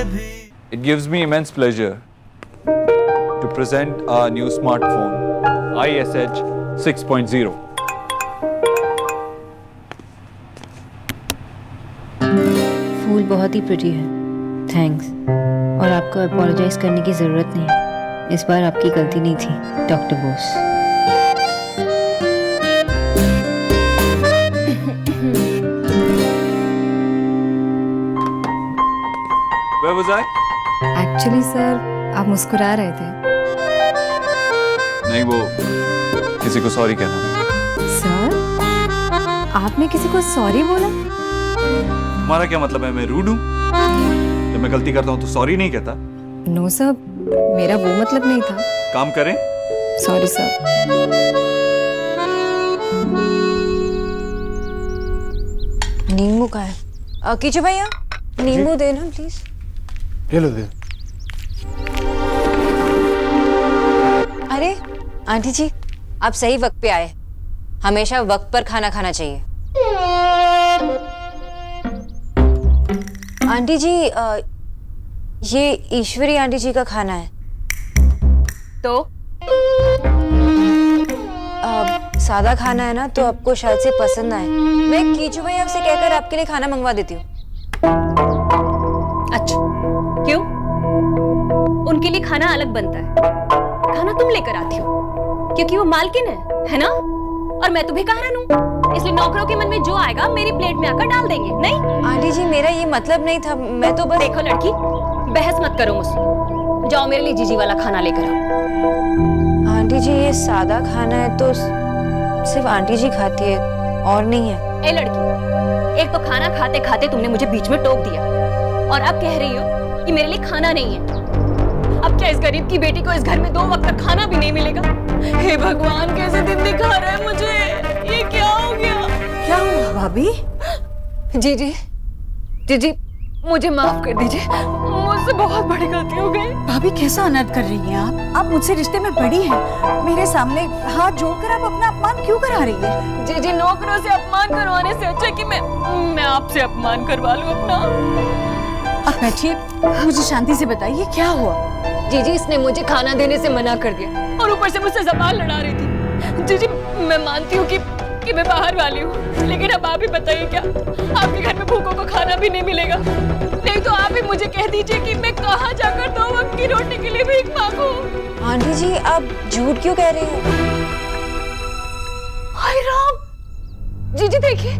It gives me immense pleasure to present our new smartphone, ISH 6.0. फूल बहुत ही pretty है, thanks. और आपको apologise करने की ज़रूरत नहीं है, इस बार आपकी गलती नहीं थी, doctor Bose. Where was I? Actually sir आप मुस्कुरा रहे थे। नहीं, वो किसी को सॉरी कहना। सर आपने किसी को सॉरी बोला? तुम्हारा क्या मतलब है, मैं रूड हूँ? जब मैं गलती करता हूँ तो सॉरी नहीं कहता। नो सर, मेरा वो मतलब नहीं था। काम करें। Sorry sir. नींबू का है कीचू भैया, नींबू देना प्लीज। ये लो दे। अरे आंटी जी, आप सही वक्त पे आए। हमेशा वक्त पर खाना खाना चाहिए। आंटी जी, ये ईश्वरी आंटी जी का खाना है। तो सादा खाना है ना, तो आपको शायद से पसंद आए। मैं कीचू भैया से कहकर आपके लिए खाना मंगवा देती हूँ। अच्छा, क्यों? उनके लिए खाना अलग बनता है। खाना तुम लेकर आती हो क्योंकि वो मालकिन है ना? और मैं तो भिखारन हूँ, इसलिए नौकरों के मन में जो आएगा मेरी प्लेट में आकर डाल देंगे। नहीं आंटी जी, मेरा ये मतलब नहीं था, मैं तो बस। देखो लड़की, बहस मत करो मुझसे। जाओ मेरे लिए जीजी वाला खाना लेकर आओ। आंटी जी, ये सादा खाना है तो सिर्फ आंटी जी खाती है और नहीं है। ए लड़की, एक तो खाना खाते खाते तुमने मुझे बीच में टोक दिया और अब कह रही हो कि मेरे लिए खाना नहीं है। अब क्या इस गरीब की बेटी को इस घर में 2 वक्त का खाना भी नहीं मिलेगा? हे भगवान, कैसे दिन दिखा रहा है मुझे। ये क्या हो गया? क्या हुआ भाभी? जी, मुझे माफ कर दीजिए, मुझसे बहुत बड़ी गलती हो गई। भाभी कैसा अनर्थ कर रही हैं आप मुझसे रिश्ते में बड़ी हैं। मेरे सामने हाथ जोड़कर आप अपना अपमान क्यों करा रही हैं? जी, नौकरों से अपमान करवाने से अच्छा कि मैं आपसे अपमान करवा लूं अपना। आप बैठिए, मुझे शांति से बताइए क्या हुआ। जी, इसने मुझे खाना देने से मना कर दिया और ऊपर से मुझसे ज़बान लड़ा रही थी। जी, मैं मानती हूँ कि मैं बाहर वाली हूँ, लेकिन अब आप ही बताइए, क्या आपके घर में भूखों को खाना भी नहीं मिलेगा? नहीं तो आप ही मुझे कह दीजिए कि मैं कहाँ जाकर 2 वक्त की रोटी के लिए भीख मांगूं। आंटी जी, आप झूठ क्यों कह रही हो? हाय राम! जी देखिए,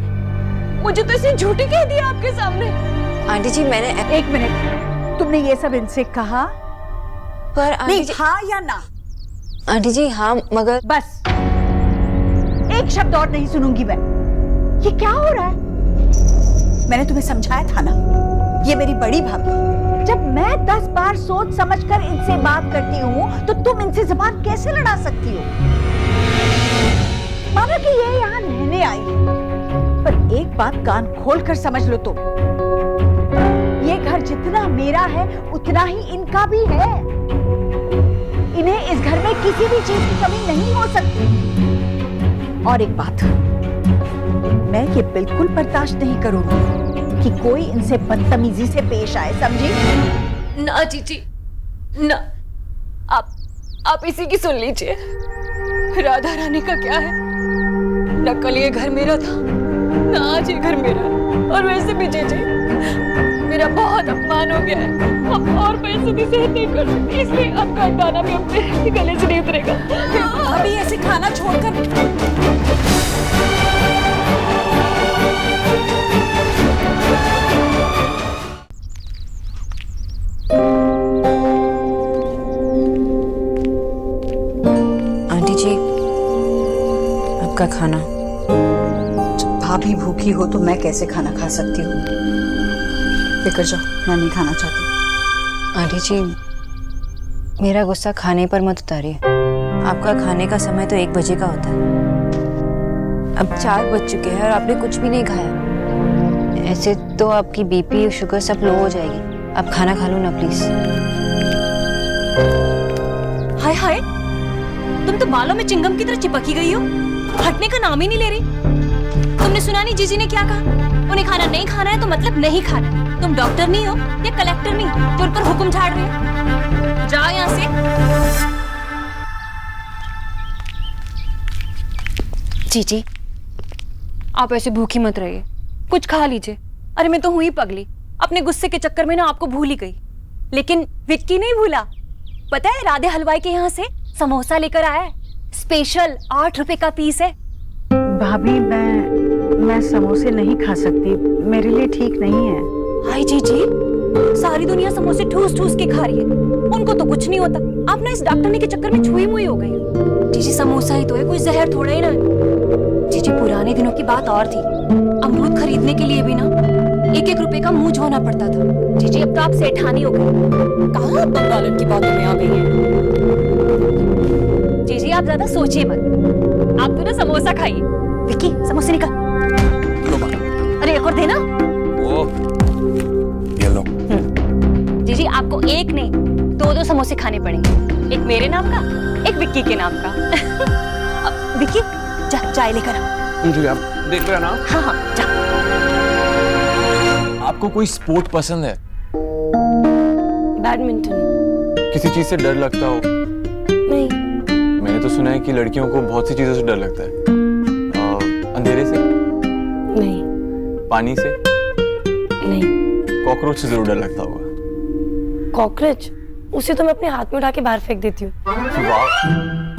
मुझे तो इसे झूठी कह दिया आपके सामने। आंटी जी, मैंने 1 मिनट, तुमने ये सब इनसे कहा? पर आंटी नहीं, जी, हाँ या ना? आंटी जी हाँ, मगर बस एक शब्द और नहीं सुनूंगी मैं। ये क्या हो रहा है? मैंने तुम्हें समझाया था ना, ये मेरी बड़ी भाभी। जब मैं 10 बार सोच समझकर इनसे बात करती हूँ तो तुम इनसे जुबान कैसे लड़ा सकती हो? मानो कि ये यहाँ रहने आई है। पर एक बात कान खोलकर समझ लो तुम, ये घर जितना मेरा है उतना ही इनका भी है। इन्हें इस घर में किसी भी चीज की कमी नहीं हो सकती। और एक बात, मैं ये बिल्कुल बर्दाश्त नहीं करूंगी कि कोई इनसे बदतमीजी से पेश आए, समझी? ना जीजी ना, आप इसी की सुन लीजिए। राधा रानी का क्या है, न कल ये घर मेरा था, न आज ये घर मेरा है। और वैसे भी जीजी, मेरा बहुत अपमान हो गया है। अब और पैसे भी सहन नहीं कर सकती, इसलिए आपका दाना भी अपने गले से नहीं उतरेगा। अभी ऐसे खाना छोड़कर आंटी जी, आपका खाना। भाभी भूखी हो तो मैं कैसे खाना खा सकती हूँ? लेकर जाओ, मैं नहीं खाना चाहती। आंटी जी, मेरा गुस्सा खाने पर मत उतारिए। आपका खाने का समय तो 1 बजे का होता है। अब 4 बज चुके हैं और आपने कुछ भी नहीं खाया। ऐसे तो आपकी बीपी शुगर सब लो हो जाएगी। आप खाना खा लो ना प्लीज। हाय, तुम तो बालों में चिंगम की तरह चिपकी गई हो, हटने का नाम ही नहीं ले रही। तुमने सुना नहीं जीजी ने क्या कहा? उन्हें खाना नहीं खाना है तो मतलब नहीं खाना है। तुम डॉक्टर नहीं हो या कलेक्टर नहीं जो उन पर हुक्म झाड़ रहे हो। जाओ यहाँ से। जीजी, आप ऐसे भूखी मत रहिए, कुछ खा लीजिए। अरे मैं तो हुई पगली, अपने गुस्से के चक्कर में ना आपको भूल ही गई। लेकिन विक्की नहीं भूला। पता है, राधे हलवाई के यहाँ से समोसा लेकर आया है, स्पेशल 8 रुपए का पीस है। भाभी मैं समोसे नहीं खा सकती, मेरे लिए ठीक नहीं है। हाय जीजी, सारी दुनिया समोसे ठूस ठूस के खा रही है, उनको तो कुछ नहीं होता। आप ना इस डॉक्टरनी के चक्कर में छुई मुई हो गई। जीजी समोसा ही तो है, कोई जहर थोड़ा ही ना है। जीजी पुराने दिनों की बात और थी, अमरूद खरीदने के लिए भी ना 1-1 रुपए का मुंह धोना पड़ता था। जीजी अब तो आप सेठानी हो गई, कहाँ बंगालन की बातों में आ गई है। जीजी आप ज्यादा सोचिए मत, आप तो ना समोसा खाइए। विक्की समोसे निकाल। अरे एक और देना। ये लो। जीजी आपको एक नहीं 2-2 समोसे खाने पड़ेंगे, एक मेरे नाम का, एक विक्की के नाम का। अब विक्की जा चाय लेकर आ। जी आप देख रहे हैं ना। हाँ हाँ जा। आपको कोई स्पोर्ट पसंद है? बैडमिंटन। किसी चीज से डर लगता हो? नहीं। मैंने तो सुना है कि लड़कियों को बहुत सी चीजों से डर लगता है। अंधेरे से? नहीं। पानी से? नहीं। कॉकरोच से जरूर डर लगता होगा। कॉकरोच? उसे तो मैं अपने हाथ में उठा के बाहर फेंक देती हूँ। वाह,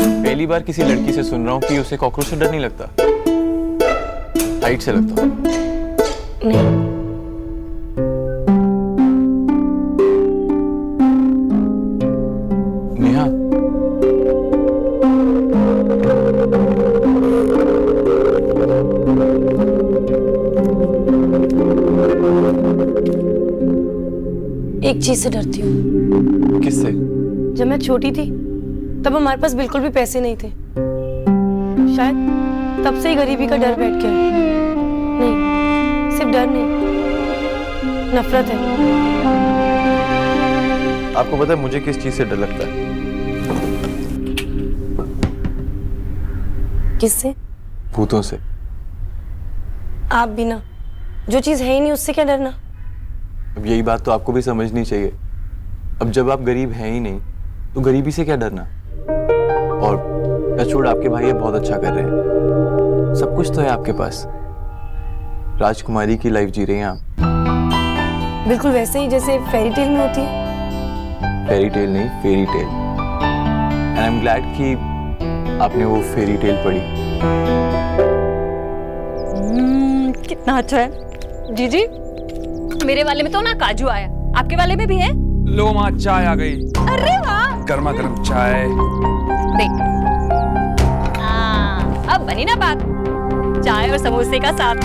पहली बार किसी लड़की से सुन रहा हूँ कि उसे कॉकरोच से डर नहीं लगता। हाइट से लगता हो? नहीं। नेहा, एक चीज से डरती हूँ। किससे? जब मैं छोटी थी तब हमारे पास बिल्कुल भी पैसे नहीं थे, शायद तब से ही गरीबी का डर बैठ गया है। नहीं, सिर्फ डर नहीं, नफरत है। आपको पता है मुझे किस चीज से डर लगता है? किससे? भूतों से। आप भी ना, जो चीज है ही नहीं उससे क्या डरना। अब यही बात तो आपको भी समझनी चाहिए। अब जब आप गरीब हैं ही नहीं तो गरीबी से क्या डरना। और टचवुड आपके भाई ये बहुत अच्छा कर रहे हैं, सब कुछ तो है आपके पास। राजकुमारी की लाइफ जी रहे हैं आप। बिल्कुल वैसे ही जैसे फेरी टेल में होती है। फेरी टेल नहीं, fairy tale. And I am glad कि आपने वो फेरी टेल पढ़ी। कितना अच्छा है। जीजी मेरे वाले में तो ना काजू आया, आपके वाले में भी है? लो माँ, चाय आ गई। अरे वाह, गर्मा गर्म चाय। देख अब बनी ना बात, चाय और समोसे का साथ।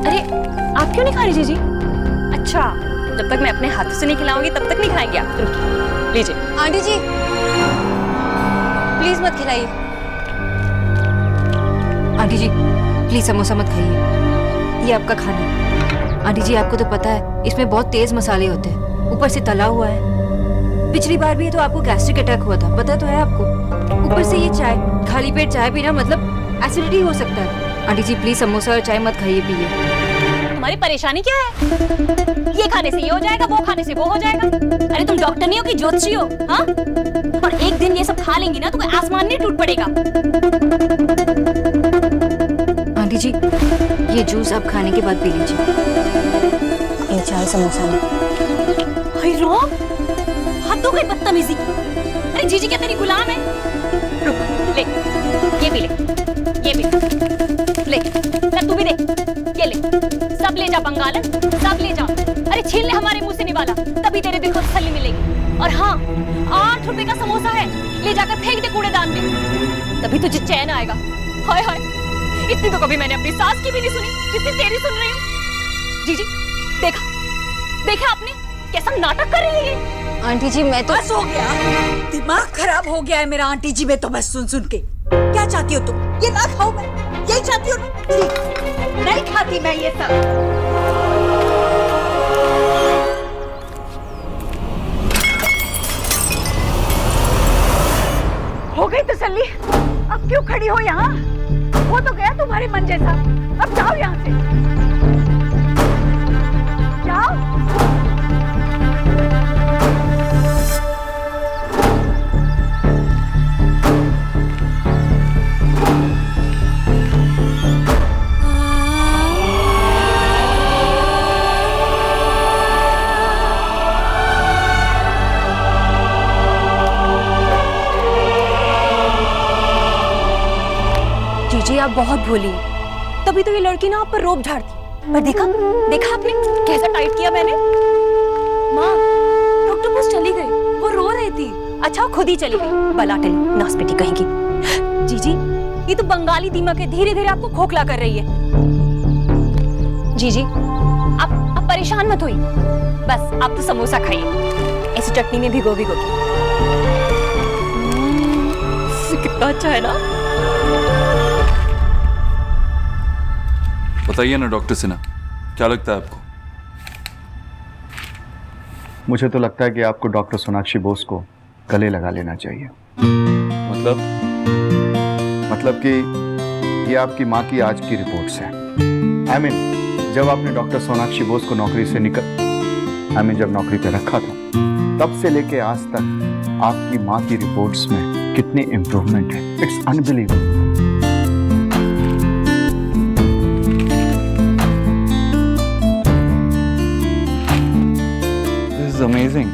अरे आप क्यों नहीं खा रही जीजी? अच्छा, जब तक मैं अपने हाथों से नहीं खिलाऊंगी तब तक नहीं खाएंगे आप। रुकिए, लीजिए। आंटी जी प्लीज मत खिलाइए। आंटी जी प्लीज समोसा मत खाइए, ये आपका खाना है। आंटी जी आपको तो पता है इसमें बहुत तेज मसाले होते हैं, ऊपर से तला हुआ है। पिछली बार भी तो आपको गैस्ट्रिक अटैक हुआ था, पता तो है आपको। ऊपर से ये चाय, खाली पेट चाय पीना मतलब एसिडिटी हो सकता है। आंटी जी प्लीज समोसा और चाय मत खाइए, पिए। तुम्हारी परेशानी क्या है? ये खाने से ये हो जाएगा, वो खाने से वो हो जाएगा। अरे तुम डॉक्टर नहीं हो कि ज्योतिषी हो? हाँ, और एक दिन ये सब खा लेंगी ना तो कोई आसमान नहीं टूट पड़ेगा। आंटी जी ये जूस आप खाने के बाद पी लीजिए, ये चाय समोसा नहीं। हाय राम, हद हो गई बदतमीजी की। अरे जीजी क्या तेरी गुलाम है? रुक, ले, ये भी ले, ये भी ले, ले तू भी ले, ये ले, सब ले जा बंगालन, सब ले जा। अरे छीन ले हमारे मुंह से निवाला, तभी तेरे दिल को तसल्ली मिलेगी। और हाँ, 8 रुपए का समोसा है, ले जाकर फेंक दे कूड़ेदान में, तभी तुझे चैन आएगा। हाय हाय, इतनी तो कभी मैंने अपनी सास की भी नहीं सुनी जितनी तेरी सुन रही हूँ। जीजी देखा, देखा आपने कैसा नाटक कर रही है? आंटी जी मैं तो बस हो गया, दिमाग खराब हो गया है मेरा आंटी जी में तो बस सुन सुन के। क्या चाहती हो तुम? ये ना खाऊं मैं, यही चाहती हो? ठीक, नहीं खाती मैं ये सब। हो गई तसल्ली? अब क्यों खड़ी हो यहाँ? हो तो गया तुम्हारे मन भगवान जैसा। अब जाओ यहाँ से, जाओ। जीजी आप बहुत भोली हैं। तभी तो ये लड़की ना आप पर रोब झाड़ती। पर देखा देखा आपने कैसा टाइट किया मैंने। माँ डॉक्टर बोस चली गई, वो रो रही थी। अच्छा वो खुद ही चली गई, बलाटली नासपेटी कहेंगी। जीजी ये तो बंगाली दीमक है, धीरे धीरे आपको खोखला कर रही है। जीजी आप परेशान मत होइए, बस आप तो समोसा खाइए ऐसी चटनी में भिगो भिगो के। कितना अच्छा है ना। बताइए ना डॉक्टर सिन्हा, क्या लगता है आपको? मुझे तो लगता है कि आपको डॉक्टर सोनाक्षी बोस को गले लगा लेना चाहिए। मतलब कि ये आपकी माँ की आज की रिपोर्ट्स हैं। जब आपने डॉक्टर सोनाक्षी बोस को नौकरी से जब नौकरी पे रखा था, तब से लेके आज तक आपकी माँ की रिपोर्ट्स में कितनी इम्प्रूवमेंट है। It's unbelievable. Amazing.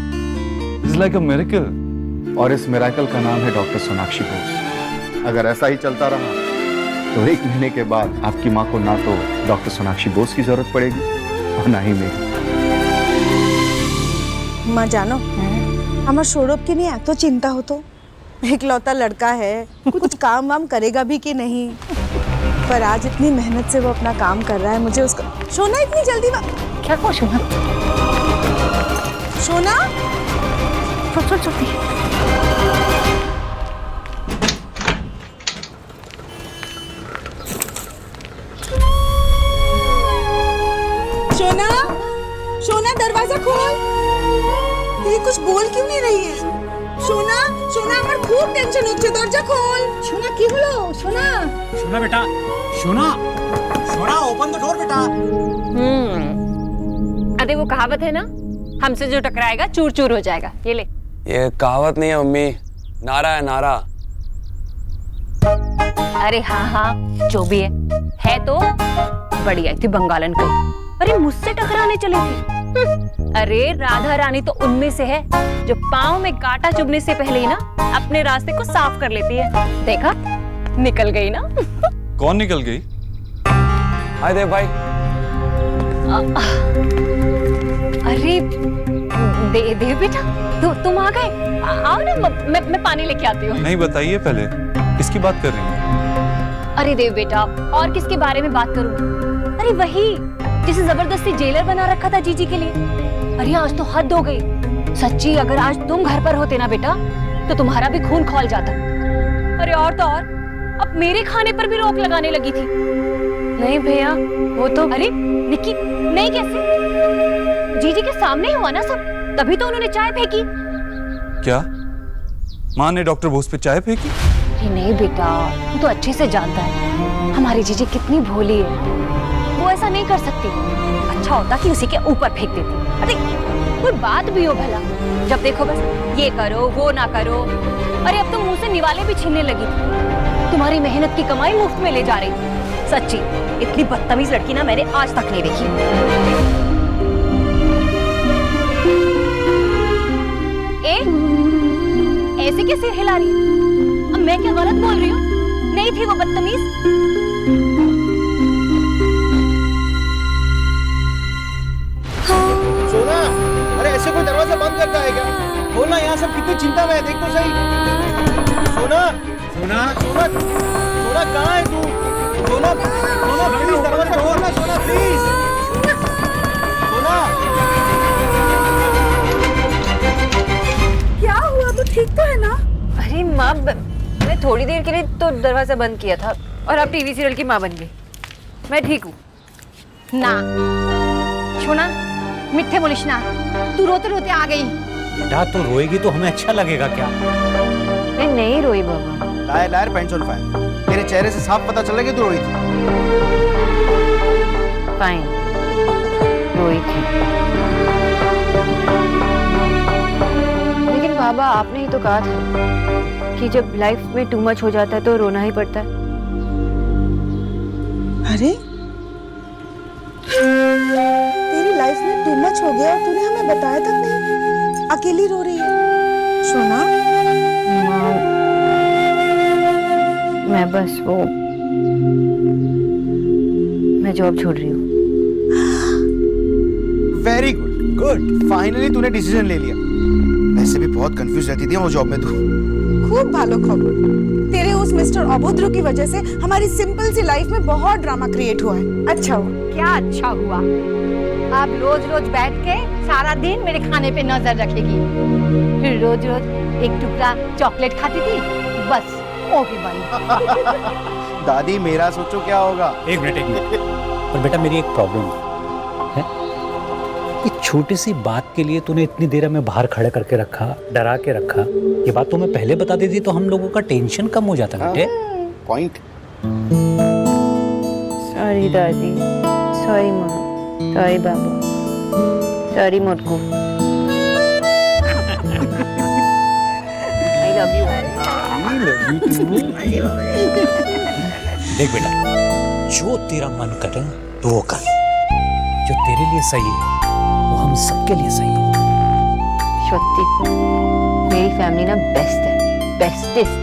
This is like a miracle. और इस मिरेकल का नाम है डॉक्टर सोनाक्षी बोस। अगर ऐसा ही चलता रहा तो 1 महीने के बाद आपकी माँ को ना तो डॉक्टर सोनाक्षी बोस की जरूरत पड़ेगी और ना ही मेरी। माँ जानो, हमार सौरभ की नहीं तो चिंता हो तो इकलौता लड़का है, कुछ काम वाम करेगा भी कि नहीं। पर आज इतनी मेहनत से वो अपना काम कर रहा है, मुझे उसका सोना इतनी जल्दी क्या खुश हूँ सोना छोड़ छोटी। सोना, सोना दरवाजा खोल। ये कुछ बोल क्यों नहीं रही है? सोना, सोना আমার খুব টেনশন হচ্ছে, দরজা খোল। সোনা কি হলো? সোনা, सोना बेटा, सोना, सोना ओपन द डोर बेटा। अरे वो कहावत है ना, हमसे जो टकराएगा चूर चूर हो जाएगा। ये ले। ये कहावत नहीं है मम्मी, नारा है नारा। अरे हाँ हाँ जो भी है तो बढ़िया थी बंगालन का। अरे मुझसे टकराने चले थे। अरे राधा रानी तो उनमें से है जो पाँव में कांटा चुभने से पहले ही ना अपने रास्ते को साफ कर लेती है। देखा निकल गई ना। कौन निकल गई? हाय देव भाई। अरे देव बेटा तुम आ गए। आओ ना, मैं पानी लेके आती हूँ। नहीं, बताइए पहले किसकी बात कर रही हैं? अरे देव बेटा और किसके बारे में बात करूं? अरे वही जिसे जबरदस्ती जेलर बना रखा था जीजी के लिए। अरे आज तो हद हो गई सच्ची। अगर आज तुम घर पर होते ना बेटा तो तुम्हारा भी खून खौल जाता। अरे और तो और अब मेरे खाने पर भी रोक लगाने लगी थी। नहीं भैया वो तो। अरे निक्की नहीं, कैसे? जीजी के सामने ही हुआ ना सब, तभी तो उन्होंने चाय फेंकी। क्या माँ ने डॉक्टर बोस पे चाय फेंकी? अरे नहीं बेटा, वो तो अच्छे से जानता है हमारी जीजी कितनी भोली है। वो ऐसा नहीं कर सकती। अच्छा होता कि उसी के ऊपर फेंक देती। अरे कोई बात भी हो भला, जब देखो बस ये करो वो ना करो। अरे अब तो मुंह से निवाले भी छीनने लगी थी। तुम्हारी मेहनत की कमाई मुफ्त में ले जा रही थी। सच्ची इतनी बदतमीज लड़की ना मैंने आज तक नहीं देखी। ऐसे क्या सिर हिला रही? अब मैं क्या गलत बोल रही हूँ? नहीं थी वो बदतमीज? सोना, अरे ऐसे कोई दरवाजा बंद करता है क्या? खोलना, यहाँ सब कितनी चिंता में है, देख तो सही। सोना, सोना, सोना, सोना कहाँ है तू? सोना, सोना प्लीज दरवाजा खोलना, सोना प्लीज। सोना। क्या हुआ? तो ठीक तो है ना? अरे माँ, मैं थोड़ी देर के लिए तो दरवाजा बंद किया था और अब टीवी सीरियल की माँ बन गई। मैं ठीक हूँ ना। सोना मिठे बोलिश ना, तू रोते रोते आ गई। बेटा तो रोएगी तो हमें अच्छा लगेगा क्या? मैं नहीं रोई बाबा। Liar liar pants on fire. मेरे चेहरे से साफ पता चला कि तू रोई थी। फाइन, रोई थी। लेकिन बाबा आपने ही तो कहा था कि जब लाइफ में टू मच हो जाता है तो रोना ही पड़ता है। अरे तेरी लाइफ में टू मच हो गया और तूने हमें बताया तक नहीं, अकेली रो रही है। सोना, मैं बस वो मैं जॉब छोड़ रही हूँ। वेरी गुड, गुड, फाइनली तूने डिसीजन ले लिया। वैसे भी बहुत कंफ्यूज रहती थी वो जॉब में तू। खूब भालो खबर, तेरे उस मिस्टर अभद्र की वजह से हमारी सिंपल सी लाइफ में बहुत ड्रामा क्रिएट हुआ है। अच्छा हुआ। क्या अच्छा हुआ? आप रोज रोज बैठ के सारा दिन मेरे खाने पे नजर रखेगी, फिर रोज रोज एक टुकड़ा चॉकलेट खाती थी, बस वो भी बंद। दादी मेरा सोचो क्या होगा। एक मिनट पर बेटा मेरी एक प्रॉब्लम है कि छोटी सी बात के लिए तूने इतनी देर हमें बाहर खड़े करके रखा, डरा के रखा। ये बात तुम्हें पहले बता देती तो हम लोगों का टेंशन कम हो जाता बेटे। पॉइंट। सॉरी दादी, सॉरी मम्मा, सॉरी बाबा, सॉरी मोटकू। I love you. देख बेटा, जो तेरा मन करे तो वो कर, जो तेरे लिए सही है वो हम सबके लिए सही है। शक्ति, मेरी फैमिली ना बेस्ट है, बेस्टेस्ट।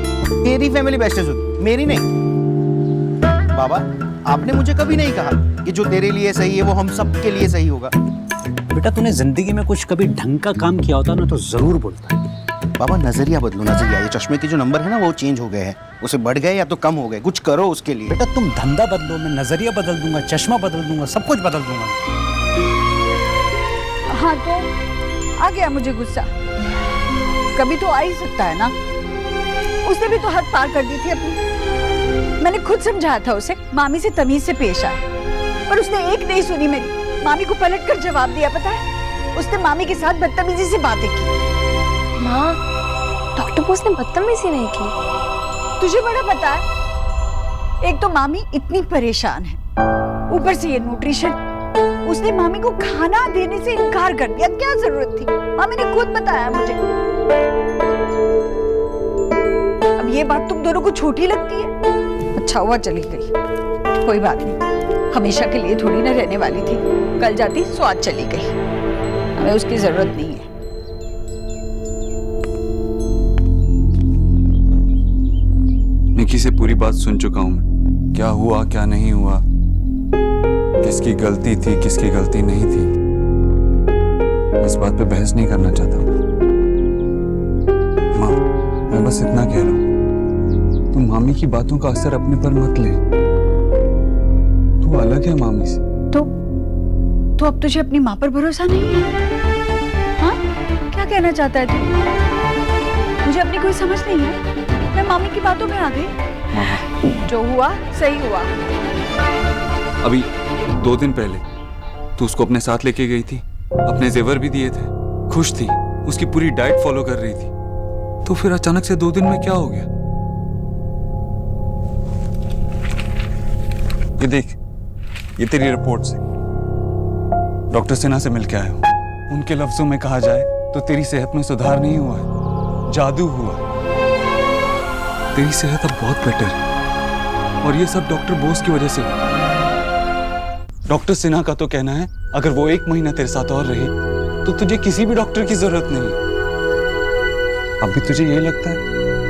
तेरी फैमिली बेस्ट है, मेरी नहीं। बाबा, आपने मुझे कभी नहीं कहा कि जो तेरे लिए सही है वो हम सबके लिए सही होगा। बेटा तूने जिंदगी में कुछ कभी ढंग का काम किया होता ना तो जरूर बोलता। बाबा नजरिया बदलो, नजरिया। ये चश्मे के जो नंबर है ना वो चेंज हो गए हैं, उसे बढ़ गए या तो कम हो गए, कुछ करो उसके लिए। बेटा तुम धंधा बदलो, मैं नजरिया बदल दूंगा, चश्मा बदल दूंगा, सब कुछ बदल दूंगा। हाँ तो आ गया मुझे गुस्सा, कभी तो आ ही सकता है ना। उसने भी तो हद पार कर दी थी अपनी। मैंने खुद समझाया था उसे मामी से तमीज से पेश आए, पर उसने एक नहीं सुनी मेरी। मामी को पलट कर जवाब दिया। पता है, उसने मामी के साथ बदतमीजी से बातें की। माँ, डॉक्टर बोस ने बदतमीजी नहीं की। तुझे बड़ा पता है, एक तो मामी इतनी परेशान है, ऊपर से ये न्यूट्रिशन। उसने मामी को खाना देने से इनकार कर दिया। क्या जरूरत थी? मामी ने खुद बताया मुझे। अब ये बात तुम दोनों को छोटी लगती है। अच्छा हुआ चली गई, कोई बात नहीं, हमेशा के लिए थोड़ी ना रहने वाली थी। कल जाती सो आज चली गई, हमें उसकी जरूरत नहीं है। निकी से पूरी बात सुन चुका हूं मैं, क्या हुआ क्या नहीं हुआ, किसकी गलती थी किसकी गलती नहीं थी। इस बात पे बहस नहीं करना चाहता हूं। माँ, मैं बस इतना कह रहा हूं, तुम मामी की बातों का असर अपने पर मत ले। तू अलग है मामी से। तो अब तुझे अपनी माँ पर भरोसा नहीं है? हाँ, क्या कहना चाहता है तू? मुझे अपनी कोई समझ नहीं है, मैं मामी की बातों में आ गई। जो हुआ सही हुआ। अभी 2 दिन पहले तू उसको अपने साथ लेके गई थी, अपने जेवर भी दिए थे, खुश थी, उसकी पूरी डाइट फॉलो कर रही थी। तो फिर अचानक से 2 दिन में क्या हो गया? ये देख, ये तेरी रिपोर्ट से डॉक्टर सिन्हा से मिलके आया हूं। उनके लफ्जों में कहा जाए तो तेरी सेहत में सुधार नहीं हुआ है, जादू हुआ है। तेरी सेहत अब बहुत बेटर है और ये सब डॉक्टर बोस की वजह से। डॉक्टर सिन्हा का तो कहना है अगर वो 1 महीना तेरे साथ और रहे तो तुझे किसी भी डॉक्टर की जरूरत नहीं। अब भी तुझे ये लगता है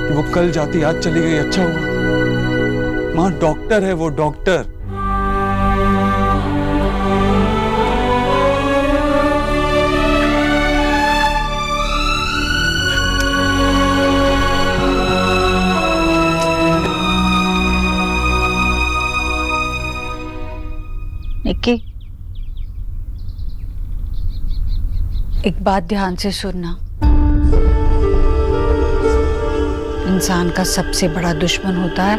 कि वो कल जाती आज चली गई अच्छा हुआ? माँ डॉक्टर है वो, डॉक्टर। निक्की, एक बात ध्यान से सुनना। इंसान का सबसे बड़ा दुश्मन होता है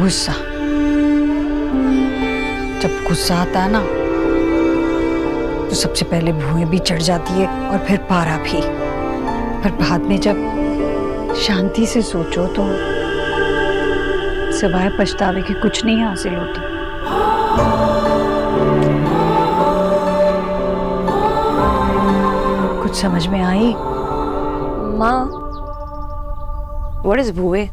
गुस्सा। जब गुस्सा आता है ना तो सबसे पहले भुएं भी चढ़ जाती है और फिर पारा भी। पर बाद में जब शांति से सोचो तो सिवाय पछतावे के कुछ नहीं हासिल होता। कुछ समझ में आई? माँ, व्हाट इज भूवे?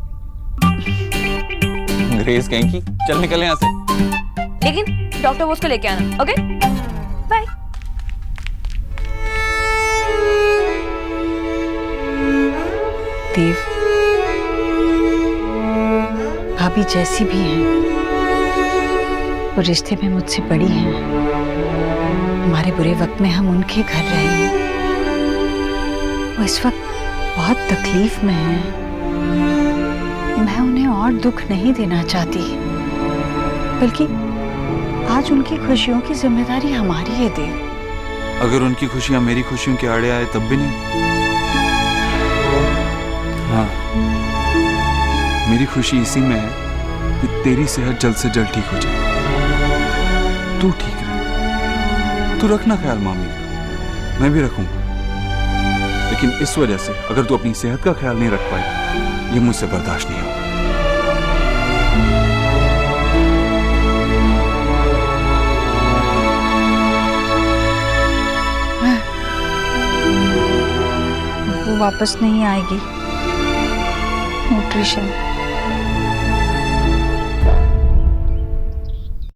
ग्रेस कहीं की, चल निकल यहाँ से। लेकिन डॉक्टर बोस को लेके आना, ओके? बाय। देव, भाभी जैसी भी हैं, वो रिश्ते में मुझसे बड़ी हैं। हमारे बुरे वक्त में हम उनके घर रहेंगे। वो इस वक्त बहुत तकलीफ में हैं। मैं उन्हें और दुख नहीं देना चाहती, बल्कि आज उनकी खुशियों की जिम्मेदारी हमारी है देव। अगर उनकी खुशियां मेरी खुशियों के आड़े आए तब भी नहीं? हाँ, मेरी खुशी इसी में है कि तेरी सेहत जल्द से जल्द ठीक हो जाए, तू ठीक रहे। तू रखना ख्याल मामी का, मैं भी रखूंगा। लेकिन इस वजह से अगर तू अपनी सेहत का ख्याल नहीं रख पाई, ये मुझसे बर्दाश्त नहीं होगा। वो वापस नहीं आएगी। न्यूट्रिशन